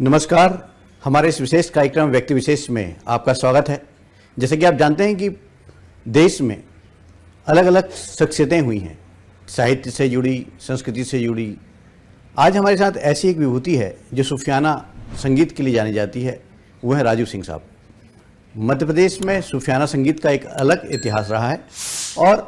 नमस्कार। हमारे इस विशेष कार्यक्रम व्यक्ति विशेष में आपका स्वागत है। जैसे कि आप जानते हैं कि देश में अलग अलग शख्सियतें हुई हैं, साहित्य से जुड़ी, संस्कृति से जुड़ी। आज हमारे साथ ऐसी एक विभूति है जो सूफियाना संगीत के लिए जानी जाती है, वो है राजू सिंह साहब। मध्य प्रदेश में सूफियाना संगीत का एक अलग इतिहास रहा है और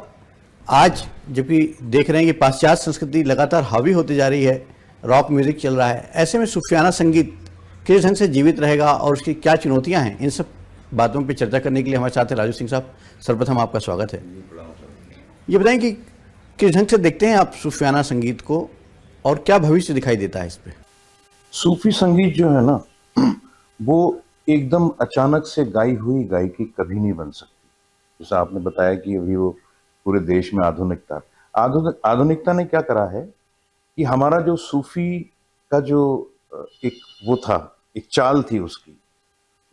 आज जबकि देख रहे हैं कि पाश्चात्य संस्कृति लगातार हावी होती जा रही है, रॉक म्यूजिक चल रहा है, ऐसे में सूफियाना संगीत किस ढंग से जीवित रहेगा और उसकी क्या चुनौतियां हैं, इन सब बातों पर चर्चा करने के लिए हमारे साथ हैं राजू सिंह साहब। सर्वप्रथम आपका स्वागत है। ये बताएं कि किस ढंग से देखते हैं आप सूफियाना संगीत को और क्या भविष्य दिखाई देता है इस पे? सूफी संगीत जो है ना, वो एकदम अचानक से गाई हुई गायकी कभी नहीं बन सकती। जैसा आपने बताया कि अभी वो पूरे देश में आधुनिकता ने क्या करा है कि हमारा जो सूफी का जो एक वो था, एक चाल थी उसकी,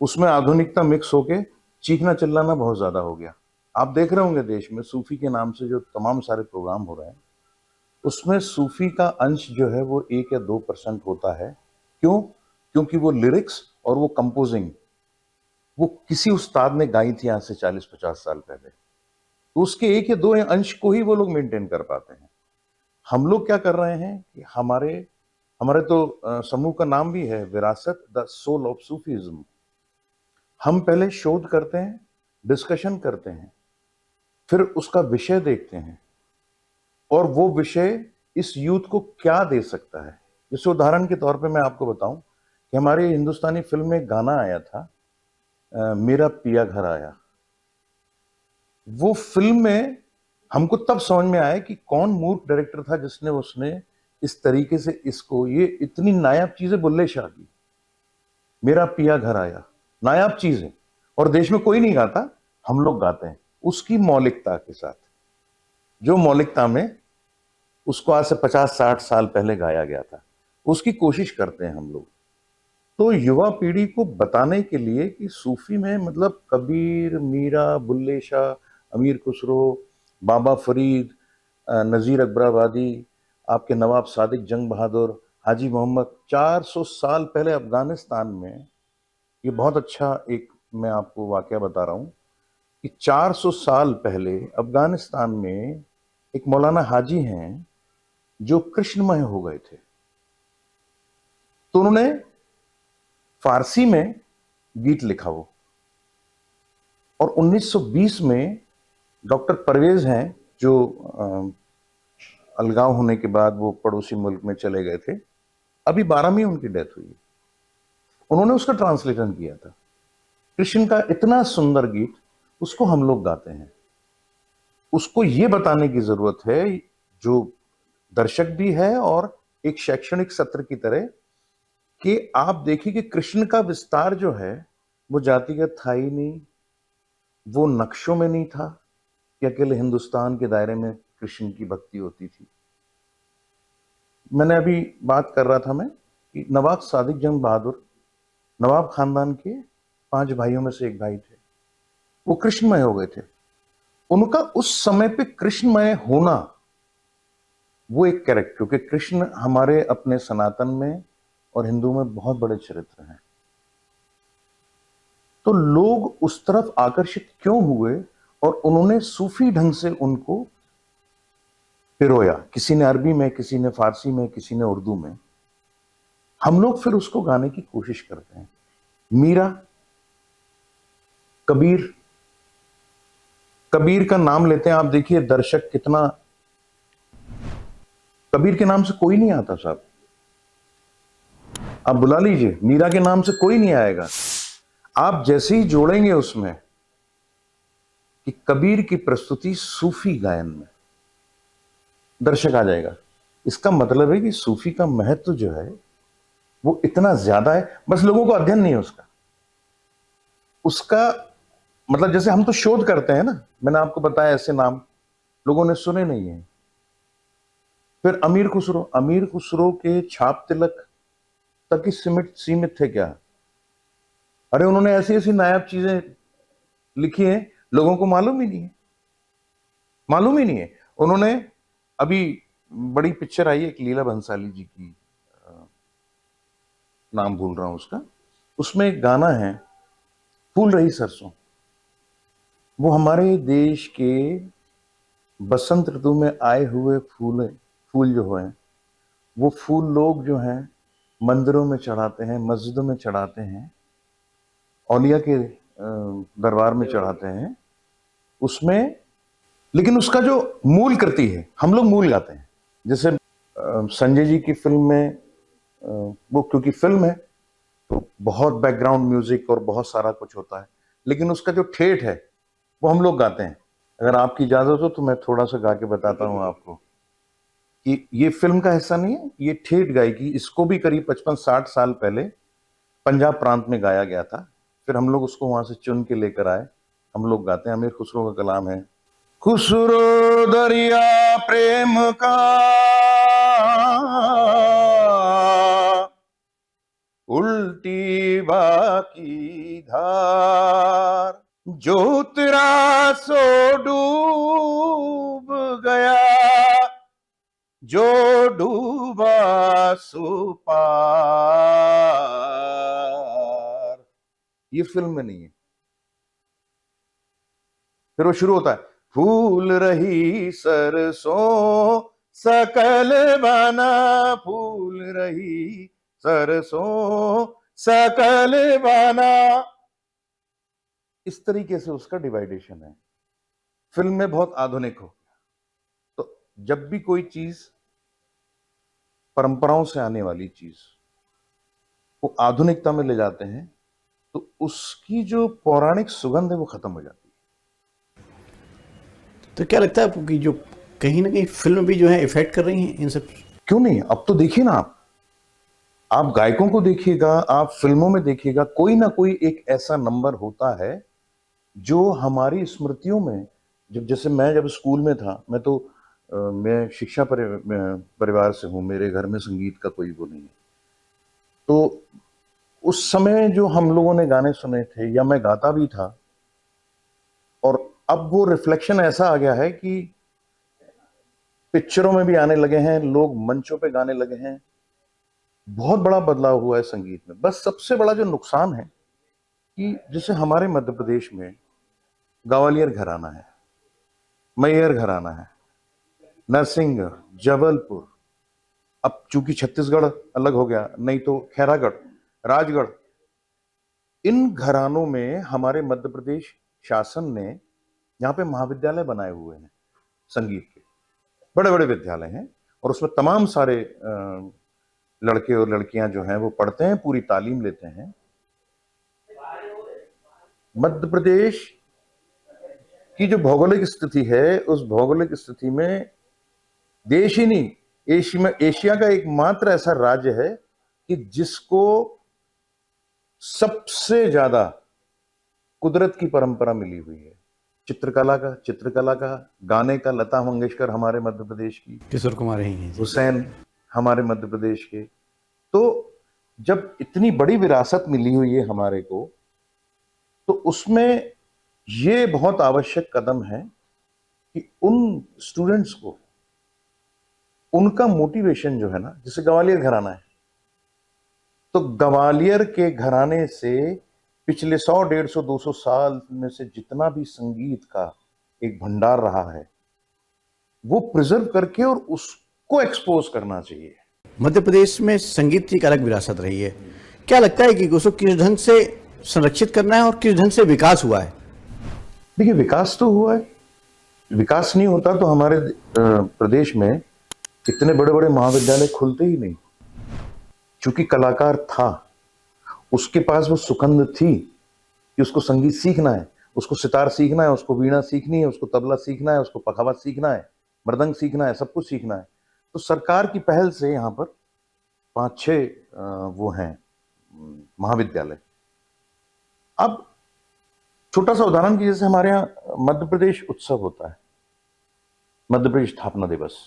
उसमें आधुनिकता मिक्स होके चीखना चिल्लाना बहुत ज्यादा हो गया। आप देख रहे होंगे देश में सूफी के नाम से जो तमाम सारे प्रोग्राम हो रहे हैं, उसमें सूफी का अंश जो है वो 1 या 2% होता है। क्यों? क्योंकि वो लिरिक्स और वो कंपोजिंग वो किसी उस्ताद ने गाई थी आज से 40-50 साल पहले, तो उसके 1 या 2 अंश को ही वो लोग मेंटेन कर पाते हैं। हम लोग क्या कर रहे हैं कि हमारे हमारे तो समूह का नाम भी है विरासत, द सोल ऑफ सूफीज्म। हम पहले शोध करते हैं, डिस्कशन करते हैं, फिर उसका विषय देखते हैं और वो विषय इस यूथ को क्या दे सकता है। जैसे उदाहरण के तौर पे मैं आपको बताऊं कि हमारे हिंदुस्तानी फिल्म में गाना आया था, मेरा पिया घर आया। वो फिल्म में हमको तब समझ में आया कि कौन मूर्ख डायरेक्टर था जिसने उसने इस तरीके से इसको, ये इतनी नायाब चीज है बुल्ले शाह की, मेरा पिया घर आया, नायाब चीज है और देश में कोई नहीं गाता, हम लोग गाते हैं उसकी मौलिकता के साथ, जो मौलिकता में उसको आज से 50-60 साल पहले गाया गया था, उसकी कोशिश करते हैं हम लोग। तो युवा पीढ़ी को बताने के लिए कि सूफी में मतलब कबीर, मीरा, बुल्ले शाह, अमीर खुसरो, बाबा फरीद, नज़ीर अकबराबादी, आपके नवाब सादिक जंग बहादुर, हाजी मोहम्मद, 400 साल पहले अफगानिस्तान में, ये बहुत अच्छा एक मैं आपको वाकया बता रहा हूँ कि 400 साल पहले अफगानिस्तान में एक मौलाना हाजी हैं जो कृष्णमय हो गए थे, तो उन्होंने फारसी में गीत लिखा वो, और 1920 में डॉक्टर परवेज हैं जो अलगाव होने के बाद वो पड़ोसी मुल्क में चले गए थे, अभी 12 में उनकी डेथ हुई, उन्होंने उसका ट्रांसलेशन किया था। कृष्ण का इतना सुंदर गीत, उसको हम लोग गाते हैं। उसको ये बताने की जरूरत है, जो दर्शक भी है और एक शैक्षणिक सत्र की तरह, कि आप देखिए कि कृष्ण का विस्तार जो है वो जातिगत था ही नहीं, वो नक्शों में नहीं था कि अकेले हिंदुस्तान के दायरे में कृष्ण की भक्ति होती थी। मैंने अभी बात कर रहा था मैं कि नवाब सादिक जंग बहादुर नवाब खानदान के 5 भाइयों में से एक भाई थे, वो कृष्णमय हो गए थे। उनका उस समय पे कृष्णमय होना वो एक कैरेक्टर, क्योंकि कृष्ण हमारे अपने सनातन में और हिंदू में बहुत बड़े चरित्र हैं, तो लोग उस तरफ आकर्षित क्यों हुए और उन्होंने सूफी ढंग से उनको पिरोया, किसी ने अरबी में, किसी ने फारसी में, किसी ने उर्दू में। हम लोग फिर उसको गाने की कोशिश करते हैं। मीरा, कबीर, कबीर का नाम लेते हैं, आप देखिए दर्शक कितना, कबीर के नाम से कोई नहीं आता साहब, आप बुला लीजिए, मीरा के नाम से कोई नहीं आएगा। आप जैसे ही जोड़ेंगे उसमें कि कबीर की प्रस्तुति सूफी गायन में, दर्शक आ जाएगा। इसका मतलब है कि सूफी का महत्व जो है वो इतना ज्यादा है, बस लोगों को अध्ययन नहीं है उसका। उसका मतलब जैसे हम तो शोध करते हैं ना, मैंने आपको बताया ऐसे नाम लोगों ने सुने नहीं है। फिर अमीर खुसरो के छाप तिलक तक ही सीमित थे क्या? अरे उन्होंने ऐसी ऐसी नायाब चीजें लिखी हैं, लोगों को मालूम ही नहीं है, मालूम ही नहीं है। उन्होंने अभी बड़ी पिक्चर आई है एक लीला भंसाली जी की, नाम भूल रहा हूं उसका, उसमें एक गाना है फूल रही सरसों। वो हमारे देश के बसंत ऋतु में आए हुए फूल जो हैं, वो फूल लोग जो हैं मंदिरों में चढ़ाते हैं, मस्जिदों में चढ़ाते हैं, औलिया के दरबार में चढ़ाते हैं उसमें। लेकिन उसका जो मूल कृति है, हम लोग मूल गाते हैं। जैसे संजय जी की फिल्म में वो क्योंकि फिल्म है तो बहुत बैकग्राउंड म्यूजिक और बहुत सारा कुछ होता है, लेकिन उसका जो ठेठ है वो हम लोग गाते हैं। अगर आपकी इजाजत हो तो मैं थोड़ा सा गा के बताता हूं आपको कि ये फिल्म का हिस्सा नहीं है, ये ठेठ गायकी, इसको भी करीब 55-60 साल पहले पंजाब प्रांत में गाया गया था। फिर हम लोग उसको वहां से चुन के लेकर आए, हम लोग गाते हैं। अमीर खुसरो का कलाम है। खुसरो दरिया प्रेम का उल्टी बाकी धार, जो तेरा सो डूब गया, जो डूबा सो पार। ये फिल्म में नहीं है। फिर वो शुरू होता है, फूल रही सरसों सकल बना, फूल रही सरसों सकल बना। इस तरीके से उसका डिवाइडेशन है। फिल्म में बहुत आधुनिक हो गया। तो जब भी कोई चीज परंपराओं से आने वाली चीज वो आधुनिकता में ले जाते हैं तो उसकी जो पौराणिक सुगंध है वो खत्म हो जाती है। तो क्या लगता है आपको कि जो कहीं ना कहीं फिल्म भी जो है इफेक्ट कर रही हैं इन सब? क्यों नहीं, अब तो देखिए ना, आप गायकों को देखिएगा, आप फिल्मों में देखिएगा, कोई ना कोई एक ऐसा नंबर होता है जो हमारी स्मृतियों में, जैसे मैं जब स्कूल में था, मैं शिक्षा परिवार से हूं, मेरे घर में संगीत का कोई वो नहीं है। तो उस समय जो हम लोगों ने गाने सुने थे या मैं गाता भी था, और अब वो रिफ्लेक्शन ऐसा आ गया है कि पिक्चरों में भी आने लगे हैं, लोग मंचों पे गाने लगे हैं, बहुत बड़ा बदलाव हुआ है संगीत में। बस सबसे बड़ा जो नुकसान है कि जैसे हमारे मध्य प्रदेश में ग्वालियर घराना है, मैयर घराना है, नरसिंहगढ़, जबलपुर, अब चूंकि छत्तीसगढ़ अलग हो गया, नहीं तो खैरागढ़, राजगढ़, इन घरानों में हमारे मध्य प्रदेश शासन ने यहाँ पे महाविद्यालय बनाए हुए हैं संगीत के, बड़े बड़े विद्यालय हैं, और उसमें तमाम सारे लड़के और लड़कियां जो हैं वो पढ़ते हैं, पूरी तालीम लेते हैं। मध्य प्रदेश की जो भौगोलिक स्थिति है, उस भौगोलिक स्थिति में देश ही नहीं, एशिया का एकमात्र ऐसा राज्य है कि जिसको सबसे ज्यादा कुदरत की परंपरा मिली हुई है। चित्रकला का, गाने का, लता मंगेशकर हमारे मध्य प्रदेश की, किशोर कुमार हैं, हुसैन हमारे मध्य प्रदेश के। तो जब इतनी बड़ी विरासत मिली हुई है हमारे को, तो उसमें ये बहुत आवश्यक कदम है कि उन स्टूडेंट्स को उनका मोटिवेशन जो है ना, जैसे ग्वालियर घराना है, तो ग्वालियर के घराने से पिछले 100, 150, 200 साल में से जितना भी संगीत का एक भंडार रहा है वो प्रिजर्व करके और उसको एक्सपोज करना चाहिए। मध्य प्रदेश में संगीत की एक अलग विरासत रही है। क्या लगता है कि उसको किस ढंग से संरक्षित करना है और किस ढंग से विकास हुआ है? देखिए, विकास तो हुआ है। विकास नहीं होता तो हमारे प्रदेश में इतने बड़े बड़े महाविद्यालय खुलते ही नहीं। क्योंकि कलाकार था, उसके पास वो सुगंध थी कि उसको संगीत सीखना है, उसको सितार सीखना है, उसको वीणा सीखनी है, उसको तबला सीखना है, उसको पखावज सीखना है, मृदंग सीखना है, सब कुछ सीखना है। तो सरकार की पहल से यहाँ पर 5-6 वो हैं महाविद्यालय। अब छोटा सा उदाहरण की, जैसे हमारे यहाँ मध्य प्रदेश उत्सव होता है, मध्य प्रदेश स्थापना दिवस,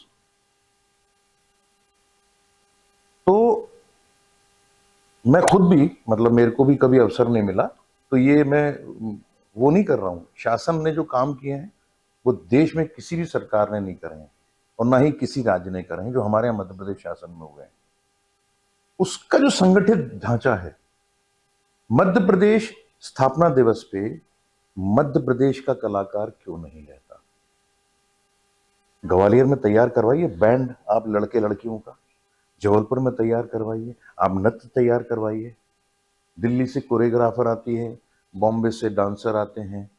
तो मैं खुद भी, मतलब मेरे को भी कभी अवसर नहीं मिला, तो ये मैं वो नहीं कर रहा हूँ। शासन ने जो काम किए हैं वो देश में किसी भी सरकार ने नहीं करे हैं और ना ही किसी राज्य ने करे हैं जो हमारे यहाँ मध्य प्रदेश शासन में हुए हैं। उसका जो संगठित ढांचा है, मध्य प्रदेश स्थापना दिवस पे मध्य प्रदेश का कलाकार क्यों नहीं रहता? ग्वालियर में तैयार करवाइए बैंड आप लड़के लड़कियों का, जबलपुर में तैयार करवाइए, आप नृत्य तैयार करवाइए, दिल्ली से कोरियोग्राफर आती है, बॉम्बे से डांसर आते हैं।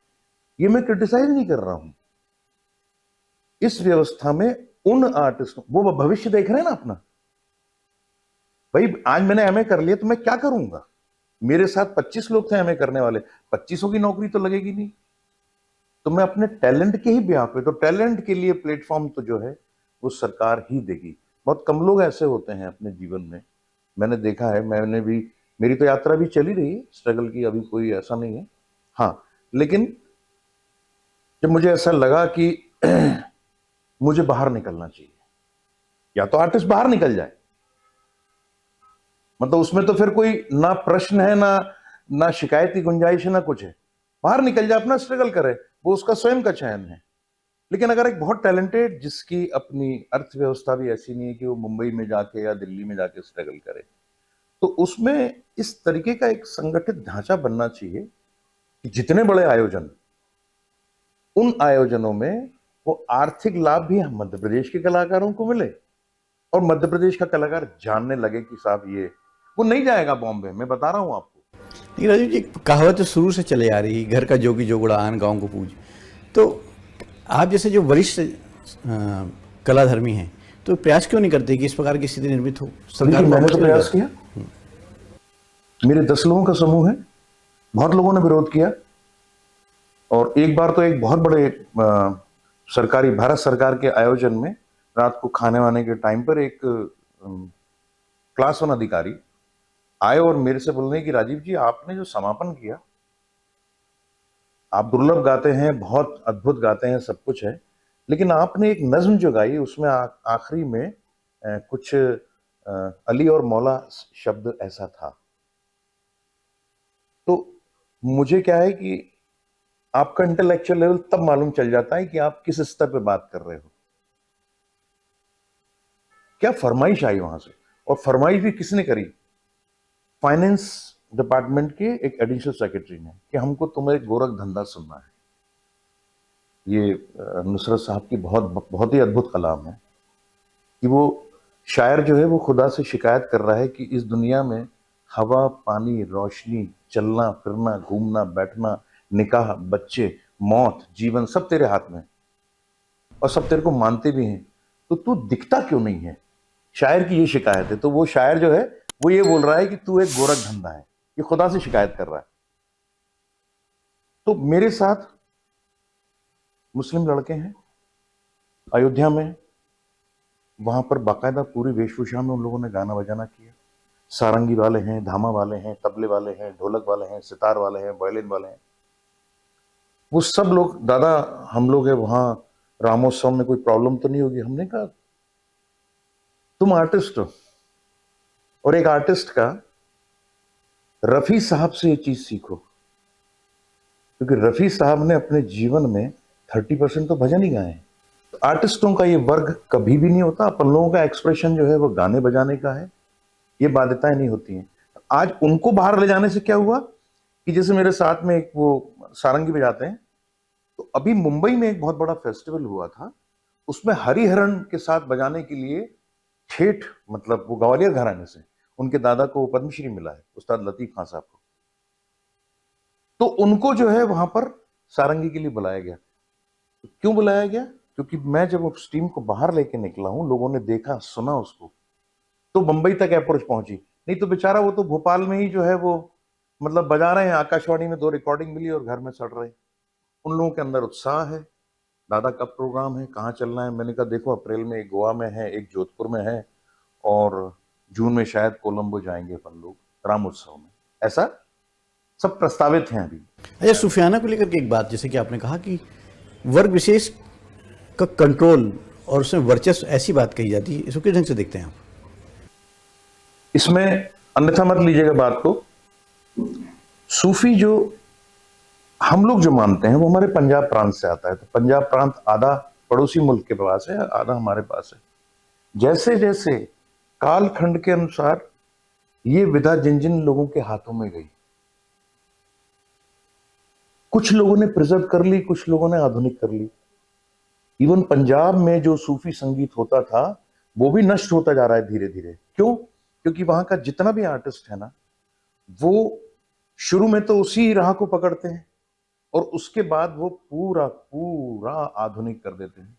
ये मैं क्रिटिसाइज नहीं कर रहा हूं। इस व्यवस्था में उन आर्टिस्टों, वो भविष्य देख रहे हैं ना अपना। भाई आज मैंने एमए कर लिया तो मैं क्या करूंगा? मेरे साथ 25 लोग थे एमए करने वाले, 25 की नौकरी तो लगेगी नहीं। तो मैं अपने टैलेंट के ही ब्याह पे, तो टैलेंट के लिए प्लेटफॉर्म तो जो है वो सरकार ही देगी। बहुत कम लोग ऐसे होते हैं अपने जीवन में, मैंने देखा है। मैंने भी, मेरी तो यात्रा भी चली रही है स्ट्रगल की, अभी कोई ऐसा नहीं है। हाँ, लेकिन जब मुझे ऐसा लगा कि मुझे बाहर निकलना चाहिए, या तो आर्टिस्ट बाहर निकल जाए, मतलब उसमें तो फिर कोई ना प्रश्न है, ना शिकायत की गुंजाइश है, ना कुछ है। बाहर निकल जाए, अपना स्ट्रगल करे, वो उसका स्वयं का चयन है। लेकिन अगर एक बहुत टैलेंटेड, जिसकी अपनी अर्थव्यवस्था भी ऐसी नहीं है कि वो मुंबई में जाके या दिल्ली में जाके स्ट्रगल करे, तो उसमें इस तरीके का एक संगठित ढांचा बनना चाहिए कि जितने बड़े आयोजन, उन आयोजनों में वो आर्थिक लाभ भी मध्य प्रदेश के कलाकारों को मिले, और मध्य प्रदेश का कलाकार जानने लगे कि साहब ये, वो नहीं जाएगा बॉम्बे, मैं बता रहा हूं आपको। लेकिन राजीव जी, कहावत तो शुरू से चले आ रही, घर का जोगी जोगड़ा आन गांव को पूज। तो आप जैसे जो वरिष्ठ कलाधर्मी हैं, तो प्रयास क्यों नहीं करते कि इस प्रकार की स्थिति निर्मित हो? सरकार को मैंने तो क्यों प्रयास नहीं किया, मेरे 10 लोगों का समूह है, बहुत लोगों ने विरोध किया। और एक बार तो एक बहुत बड़े सरकारी, भारत सरकार के आयोजन में रात को खाने वाने के टाइम पर एक क्लास 1 अधिकारी आए और मेरे से बोलने कि राजीव जी, आपने जो समापन किया, आप दुर्लभ गाते हैं, बहुत अद्भुत गाते हैं, सब कुछ है, लेकिन आपने एक नज्म जो गाई उसमें आखिरी में कुछ अली और मौला शब्द ऐसा था। तो मुझे क्या है कि आपका इंटेलेक्चुअल लेवल तब मालूम चल जाता है कि आप किस स्तर पे बात कर रहे हो। क्या फरमाइश आई वहां से, और फरमाइश भी किसने करी? फाइनेंस डिपार्टमेंट के एक एडिशनल सेक्रेटरी ने, कि हमको तुम्हें गोरख धंधा सुनना है। ये नुसरत साहब की बहुत ही अद्भुत कलाम है कि वो शायर जो है वो खुदा से शिकायत कर रहा है कि इस दुनिया में हवा, पानी, रोशनी, चलना फिरना, घूमना बैठना, निकाह, बच्चे, मौत, जीवन, सब तेरे हाथ में, और सब तेरे को मानते भी हैं, तो तू दिखता क्यों नहीं है? शायर की ये शिकायत है। तो वो शायर जो है वो ये बोल रहा है कि तू एक गोरख धंधा है, ये खुदा से शिकायत कर रहा है। तो मेरे साथ मुस्लिम लड़के हैं अयोध्या में, वहां पर बाकायदा पूरी वेशभूषा में उन लोगों ने गाना बजाना किया। सारंगी वाले हैं, धामा वाले हैं, तबले वाले हैं, ढोलक वाले हैं, सितार वाले हैं, वायलिन वाले हैं। वो सब लोग, दादा हम लोग हैं वहां, रामोत्सव में कोई प्रॉब्लम तो नहीं होगी? हमने कहा तुम आर्टिस्ट हो, और एक आर्टिस्ट का रफी साहब से ये चीज सीखो, क्योंकि रफी साहब ने अपने जीवन में 30% तो भजन ही गाए हैं। तो आर्टिस्टों का ये वर्ग कभी भी नहीं होता। अपन लोगों का एक्सप्रेशन जो है वो गाने बजाने का है, ये बाध्यताएं नहीं होती हैं। आज उनको बाहर ले जाने से क्या हुआ कि जैसे मेरे साथ में एक वो सारंगी बजाते हैं, तो अभी मुंबई में एक बहुत बड़ा फेस्टिवल हुआ था, उसमें हरिहरन के साथ बजाने के लिए ठेठ, मतलब वो ग्वालियर घराने से, उनके दादा को पद्मश्री मिला है, उस्ताद लतीफ खान साहब को। तो उनको जो है वहां पर सारंगी के लिए बुलाया गया। तो क्यों बुलाया गया? क्योंकि मैं जब उस टीम को बाहर लेके निकला हूं, लोगों ने देखा सुना उसको, तो मुंबई तक अप्रोच पहुंची। नहीं तो बेचारा वो तो भोपाल में ही जो है वो मतलब बजा रहे हैं, आकाशवाणी में 2 रिकॉर्डिंग मिली और घर में सड़ रहे। उन लोगों के अंदर उत्साह है, दादा कब प्रोग्राम है, कहाँ चलना है? मैंने कहा देखो अप्रैल में एक गोवा में है, एक जोधपुर में है, और जून में शायद कोलंबो जाएंगे अपन लोग रामोत्सव में। ऐसा सब प्रस्तावित हैं अभी। अच्छा, सूफियाना को लेकर के एक बात, जैसे कि आपने कहा कि वर्ग विशेष का कंट्रोल और उसमें वर्चस्व, ऐसी बात कही जाती है, इसको किस ढंग से देखते हैं आप? इसमें अन्यथा मत लीजिएगा बात को। सूफी जो हम लोग जो मानते हैं वो हमारे पंजाब प्रांत से आता है। तो पंजाब प्रांत आधा पड़ोसी मुल्क के पास है, आधा हमारे पास है। जैसे जैसे कालखंड के अनुसार ये विधा जिन जिन लोगों के हाथों में गई, कुछ लोगों ने प्रिजर्व कर ली, कुछ लोगों ने आधुनिक कर ली। इवन पंजाब में जो सूफी संगीत होता था वो भी नष्ट होता जा रहा है धीरे धीरे। क्यों? क्योंकि वहां का जितना भी आर्टिस्ट है ना, वो शुरू में तो उसी राह को पकड़ते हैं और उसके बाद वो पूरा पूरा आधुनिक कर देते हैं।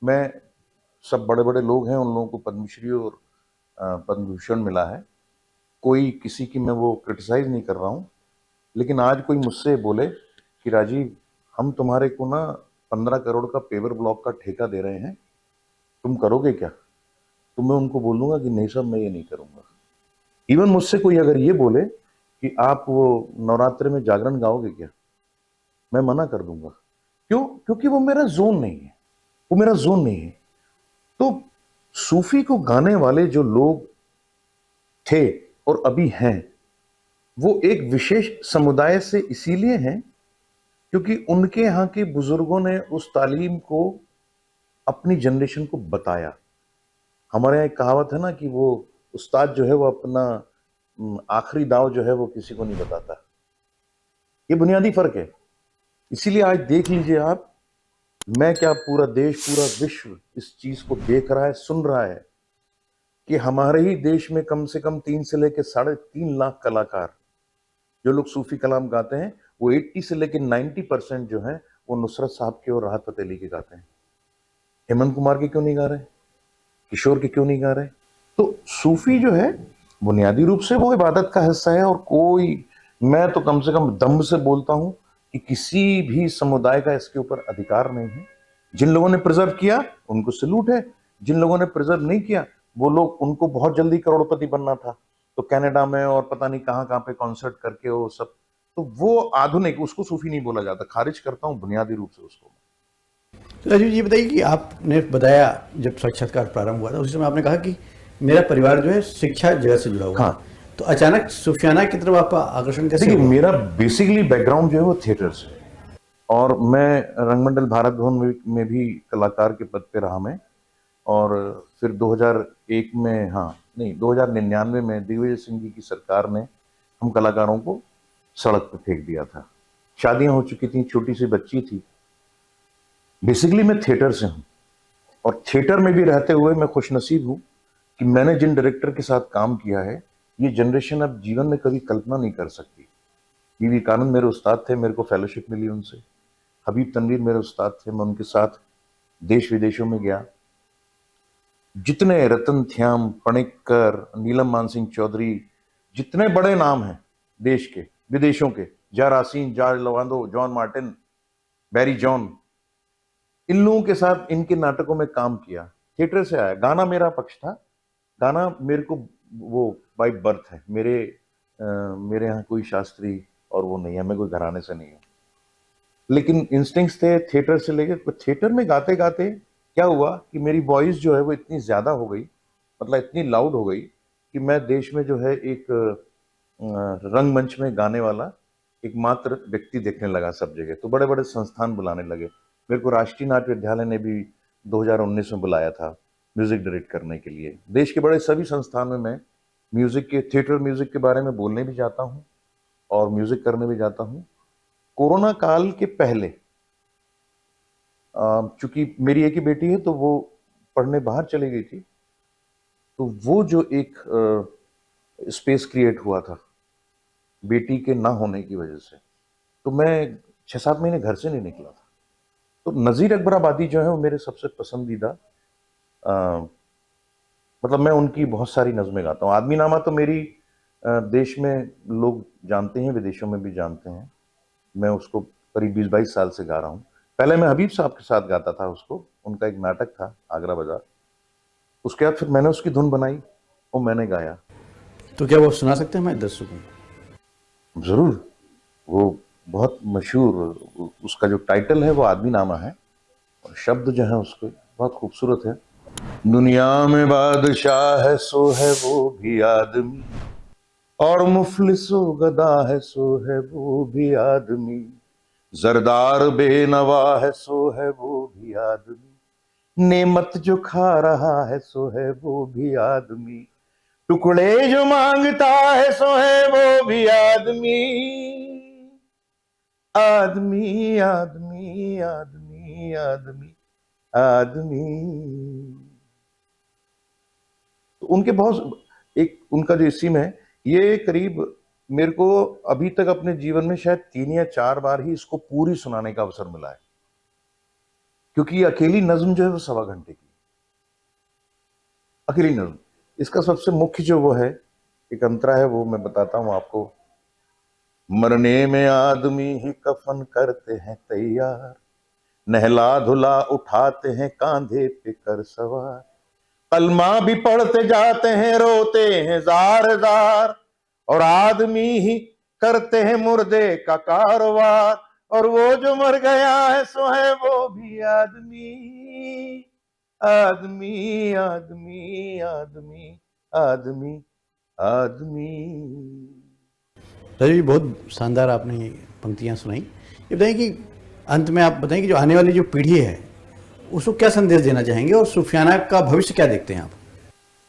मैं सब बड़े बड़े लोग हैं, उन लोगों को पद्मश्री और पद्म भूषण मिला है, कोई किसी की मैं वो क्रिटिसाइज नहीं कर रहा हूं, लेकिन आज कोई मुझसे बोले कि राजीव हम तुम्हारे को ना 15 करोड़ का पेवर ब्लॉक का ठेका दे रहे हैं, तुम करोगे क्या? तो मैं उनको बोलूंगा कि नहीं साहब, मैं ये नहीं करूंगा। इवन मुझसे कोई अगर ये बोले कि आप वो नवरात्रि में जागरण गाओगे क्या, मैं मना कर दूंगा। क्यों? क्योंकि वो मेरा जोन नहीं है, वो मेरा जोन नहीं है। तो सूफी को गाने वाले जो लोग थे और अभी हैं, वो एक विशेष समुदाय से इसीलिए हैं क्योंकि उनके यहाँ के बुजुर्गों ने उस तालीम को अपनी जनरेशन को बताया। हमारे यहाँ एक कहावत है ना कि वो उस्ताद जो है वो अपना आखिरी दाव जो है वो किसी को नहीं बताता। ये बुनियादी फर्क है। इसीलिए आज देख लीजिए आप, मैं क्या पूरा देश पूरा विश्व इस चीज को देख रहा है, सुन रहा है कि हमारे ही देश में कम से कम 3 से लेकर 3.5 लाख कलाकार जो लोग सूफी कलाम गाते हैं, वो 80 से लेकर 90% जो है वो नुसरत साहब के और राहत फतेह अली के गाते हैं। हेमंत कुमार के क्यों नहीं गा रहे? किशोर के क्यों नहीं गा रहे? तो सूफी जो है बुनियादी रूप से वो इबादत का हिस्सा है। और कोई, मैं तो कम से कम दम से बोलता हूं कि किसी भी समुदाय का इसके ऊपर अधिकार नहीं है। जिन लोगों ने प्रिजर्व किया उनको सैल्यूट है, जिन लोगों ने प्रिजर्व नहीं किया वो लोग, उनको बहुत जल्दी करोड़पति बनना था तो कनाडा में और पता नहीं कहां कहां पे कॉन्सर्ट करके वो सब, तो वो आधुनिक, उसको सूफी नहीं बोला जाता। खारिज करता हूं बुनियादी रूप से उसको। तो राजीव जी, ये बताइए कि आपने बताया जब साक्षात्कार प्रारंभ हुआ था उस समय आपने कहा कि मेरा परिवार जो है शिक्षा जगत से जुड़ा हुआ हाँ। है, तो अचानक सूफियाना की तरफ आपका आकर्षण कैसे देखिए, हुआ? मेरा बेसिकली बैकग्राउंड जो है वो थिएटर से, और मैं रंगमंडल भारत भवन में भी कलाकार के पद पे रहा मैं। और फिर 2001 में, हाँ नहीं 2099 में दिग्विजय सिंह जी की सरकार ने हम कलाकारों को सड़क पे फेंक दिया था। शादियां हो चुकी थी, छोटी सी बच्ची थी। बेसिकली मैं थिएटर से हूँ और थिएटर में भी रहते हुए मैं खुशनसीब हूँ कि मैंने जिन डायरेक्टर के साथ काम किया है, ये जनरेशन अब जीवन में कभी कल्पना नहीं कर सकती। वी कानंद मेरे उस्ताद थे, मेरे को फेलोशिप मिली उनसे। हबीब तनवीर मेरे उस्ताद थे, मैं उनके साथ देश विदेशों में गया। जितने रतन थ्याम, पणिक्कर, नीलम मानसिंह चौधरी, जितने बड़े नाम हैं देश के विदेशों के, जा रासीन, जा लवांदो, जॉन मार्टिन, बैरी जॉन, इन लोगों के साथ इनके नाटकों में काम किया। थिएटर से आया। गाना मेरा पक्ष था, गाना मेरे को वो बाय बर्थ है। मेरे यहाँ कोई शास्त्री और वो नहीं है, मैं कोई घराने से नहीं हूँ, लेकिन इंस्टिंक्ट्स थे थिएटर से लेके। तो थिएटर में गाते गाते क्या हुआ कि मेरी वॉइस जो है वो इतनी ज्यादा हो गई, मतलब इतनी लाउड हो गई कि मैं देश में जो है एक रंगमंच में गाने वाला एकमात्र व्यक्ति देखने लगा सब जगह। तो बड़े बड़े संस्थान बुलाने लगे मेरे को। राष्ट्रीय नाट्य विद्यालय ने भी 2019 में बुलाया था म्यूजिक डायरेक्ट करने के लिए। देश के बड़े सभी संस्थान में मैं म्यूजिक के, थिएटर म्यूजिक के बारे में बोलने भी जाता हूँ और म्यूजिक करने भी जाता हूँ। कोरोना काल के पहले, चूंकि मेरी एक ही बेटी है तो वो पढ़ने बाहर चली गई थी, तो वो जो एक स्पेस क्रिएट हुआ था बेटी के ना होने की वजह से, तो मैं 6-7 महीने घर से नहीं निकला था। तो नज़ीर अकबर आबादी जो है वो मेरे सबसे पसंदीदा, मतलब मैं उनकी बहुत सारी नज़में गाता हूँ। आदमी नामा तो मेरी देश में लोग जानते हैं, विदेशों में भी जानते हैं। मैं उसको करीब 20-22 साल से गा रहा हूँ। पहले मैं हबीब साहब के साथ गाता था उसको, उनका एक नाटक था आगरा बाजार। उसके बाद फिर मैंने उसकी धुन बनाई और मैंने गाया। तो क्या वो सुना सकते हैं हमारे दर्शकों को? जरूर। वो बहुत मशहूर, उसका जो टाइटल है वो आदमी नामा है और शब्द जो है उसके बहुत खूबसूरत है। दुनिया में बादशाह है सो है वो भी आदमी, और मुफलिसो गदा है सो है वो भी आदमी, जरदार बेनवा है सो है वो भी आदमी, नेमत जो खा रहा है सो है वो भी आदमी, टुकड़े जो मांगता है सो है वो भी आदमी, आदमी आदमी आदमी आदमी आदमी। तो उनके बहुत, एक उनका जो इस्म है, ये करीब मेरे को अभी तक अपने जीवन में शायद 3 या 4 बार ही इसको पूरी सुनाने का अवसर मिला है, क्योंकि ये अकेली नज्म जो है वो 1.25 घंटे की अकेली नज्म। इसका सबसे मुख्य जो वो है, एक अंतरा है, वो मैं बताता हूं आपको। मरने में आदमी ही कफन करते हैं तैयार, नहला धुला उठाते हैं कांधे पे कर सवार, कलमा भी पढ़ते जाते हैं रोते हैं जार जार, और आदमी ही करते हैं मुर्दे का कारोबार, और वो जो मर गया है सो है वो भी आदमी, आदमी आदमी आदमी आदमी आदमी। राजीव जी, बहुत शानदार आपने ये पंक्तियाँ सुनाई। ये बताइए कि अंत में आप बताएं कि जो आने वाली जो पीढ़ी है उसको क्या संदेश देना चाहेंगे और सूफियाना का भविष्य क्या देखते हैं आप?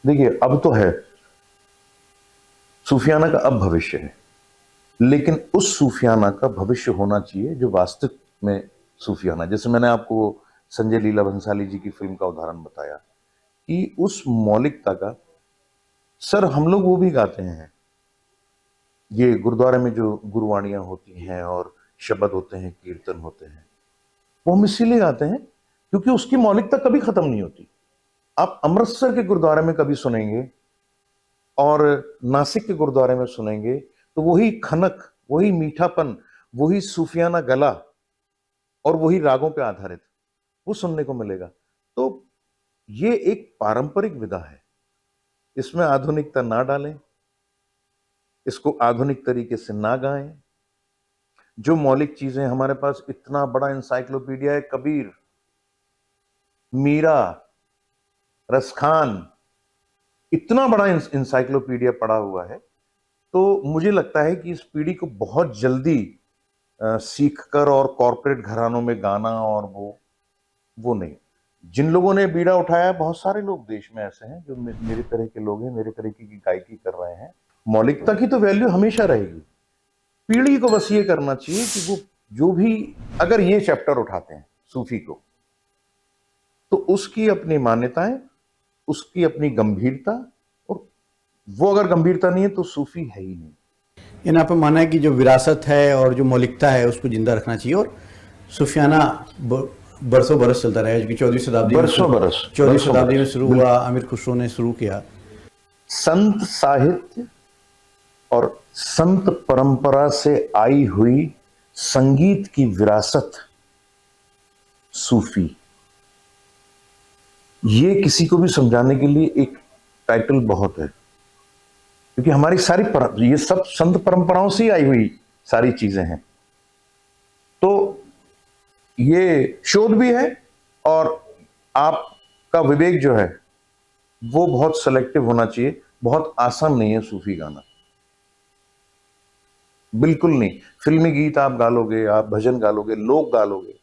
देखिए, अब तो है सूफियाना का, अब भविष्य है, लेकिन उस सूफियाना का भविष्य होना चाहिए जो वास्तव में सूफियाना, जैसे मैंने आपको संजय लीला भंसाली जी की फिल्म का उदाहरण बताया, कि उस मौलिकता का, सर हम लोग वो भी गाते हैं, ये गुरुद्वारे में जो गुरुवाणियां होती हैं और शब्द होते हैं, कीर्तन होते हैं, वो हम इसीलिए गाते हैं क्योंकि उसकी मौलिकता कभी खत्म नहीं होती। आप अमृतसर के गुरुद्वारे में कभी सुनेंगे और नासिक के गुरुद्वारे में सुनेंगे तो वही खनक, वही मीठापन, वही सूफियाना गला और वही रागों पे आधारित वो सुनने को मिलेगा। तो ये एक पारंपरिक विधा है, इसमें आधुनिकता ना डालें, इसको आधुनिक तरीके से ना गाएं। जो मौलिक चीजें, हमारे पास इतना बड़ा इंसाइक्लोपीडिया है, कबीर, मीरा, रसखान, इतना बड़ा इंसाइक्लोपीडिया पड़ा हुआ है। तो मुझे लगता है कि इस पीढ़ी को बहुत जल्दी सीखकर और कॉरपोरेट घरानों में गाना और वो नहीं। जिन लोगों ने बीड़ा उठाया, बहुत सारे लोग देश में ऐसे हैं जो मेरे तरह के लोग हैं, मेरे तरीके की गायकी कर रहे हैं। मौलिकता की तो वैल्यू हमेशा रहेगी। पीढ़ी को बस ये करना चाहिए कि वो जो भी, अगर ये चैप्टर उठाते हैं सूफी को, तो उसकी अपनी मान्यताएं, उसकी अपनी गंभीरता, और वो अगर गंभीरता नहीं है तो सूफी है ही नहीं। इन आप मानना है कि जो विरासत है और जो मौलिकता है उसको जिंदा रखना चाहिए, और सूफियाना बरसों बरस चलता रहेगा, क्योंकि 14वीं शताब्दी में शुरू हुआ, अमीर खुसरो ने शुरू किया। संत साहित्य और संत परंपरा से आई हुई संगीत की विरासत सूफी, ये किसी को भी समझाने के लिए एक टाइटल बहुत है, क्योंकि हमारी सारी ये सब संत परंपराओं से आई हुई सारी चीजें हैं। तो ये शोध भी है, और आपका विवेक जो है वो बहुत सेलेक्टिव होना चाहिए। बहुत आसान नहीं है सूफी गाना, बिल्कुल नहीं। फिल्मी गीत आप गा लोगे, आप भजन गा लोगे, लोग गा लोगे,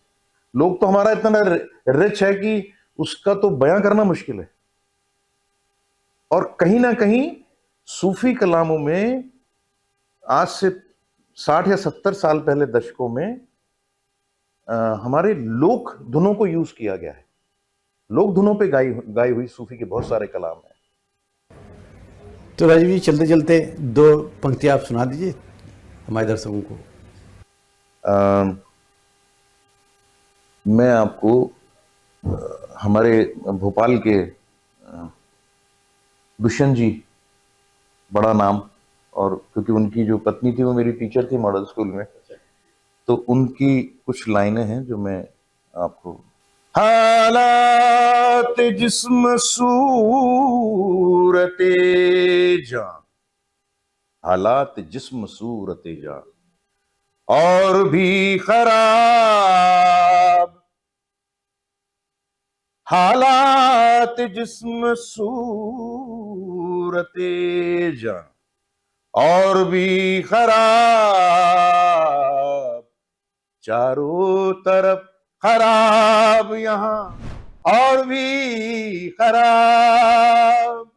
लोग तो हमारा इतना रिच है कि उसका तो बयां करना मुश्किल है। और कहीं ना कहीं सूफी कलामों में आज से 60 या 70 साल पहले, दशकों में हमारे लोक धुनों को यूज किया गया है। लोक धुनों पे गाई हुई सूफी के बहुत सारे कलाम हैं। तो राजीव जी, चलते चलते 2 पंक्तियां आप सुना दीजिए हमारे दर्शकों को। मैं आपको हमारे भोपाल के दुष्यंत जी, बड़ा नाम, और क्योंकि उनकी जो पत्नी थी वो मेरी टीचर थी मॉडल स्कूल में, तो उनकी कुछ लाइनें हैं जो मैं आपको। हालात जिस्म सूरते जां, हालात जिस्म सूरते जां और भी खराब, हालात जिस्म सूरते जां और भी खराब, चारों तरफ खराब यहाँ और भी खराब।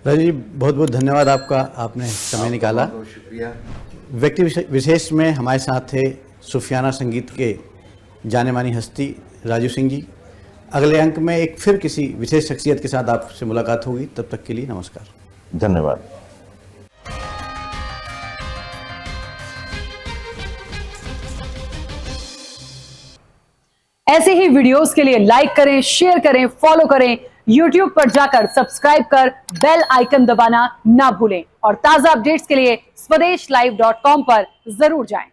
राजू जी, बहुत बहुत धन्यवाद आपका, आपने समय निकाला। बहुत शुक्रिया। व्यक्ति विशेष में हमारे साथ थे सूफियाना संगीत के जाने मानी हस्ती राजू सिंह जी। अगले अंक में एक फिर किसी विशेष शख्सियत के साथ आपसे मुलाकात होगी, तब तक के लिए नमस्कार। धन्यवाद। ऐसे ही वीडियोस के लिए लाइक करें, शेयर करें, फॉलो करें। YouTube पर जाकर सब्सक्राइब कर बेल आइकन दबाना ना भूलें और ताजा अपडेट्स के लिए swedeshlive.com पर जरूर जाएं।